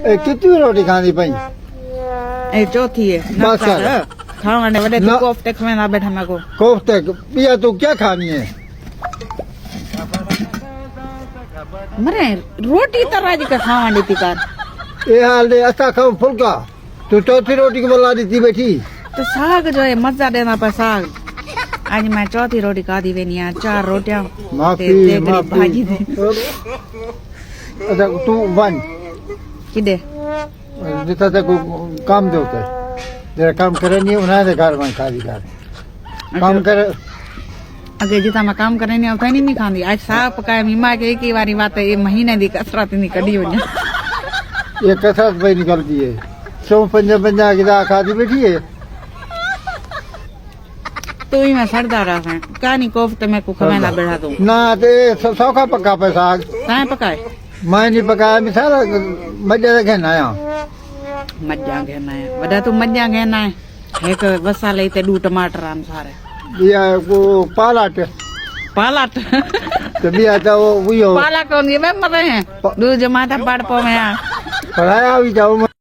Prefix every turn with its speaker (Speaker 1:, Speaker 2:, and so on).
Speaker 1: कितनी रोटी खानी पई?
Speaker 2: ए चौथी है
Speaker 1: बस कर।
Speaker 2: खाने वडे
Speaker 1: ना।
Speaker 2: तू कोफ्ते खवेला बैठा मैं को
Speaker 1: कोफ्ते पिया तू क्या खानी है?
Speaker 2: मरे रोटी तरह जी का खावानी थी कार
Speaker 1: ये हाल दे असा खाओ फुलका तू चौथी रोटी की बोला दी बैठी।
Speaker 2: तो साग जो है मजा देना पर साग आज मैं चौथी रोटी खादी वेनी यार 4 रोटियां
Speaker 1: माफी
Speaker 2: भाजी दे
Speaker 1: अच्छा तू बन
Speaker 2: किदे
Speaker 1: जितना तक काम दे होता है जरा काम करे नहीं उन्हें घर में खाली कर काम कर
Speaker 2: अगे जिता मैं काम करे नहीं होता नहीं खांदी आज साग पकाए मीमा के एक ही बारी बात है ये महीने दी कसरत नहीं कड़ी हो जा
Speaker 1: ये कसरत भाई निकलती है 155 की दाल खाती बैठी है।
Speaker 2: तो ही मैं सरदार है कहानी कोफ्ते में को खवेला बैठा दूं
Speaker 1: ना ते सौखा पक्का पे साग
Speaker 2: काहे पकाए
Speaker 1: मैं नहीं पकाया मैं सारा मजा देखे आया
Speaker 2: मज्जा घेना है वडा तू मज्जा घेना है एक वसा लेते 2 टमाटर आम सारे
Speaker 1: ये वो पालाट
Speaker 2: पालक
Speaker 1: तो बिया तो वो
Speaker 2: पालक कौन ये मैं मरे हैं 2 जमाता पड़ पो में
Speaker 1: पढ़ाया भी जाऊँ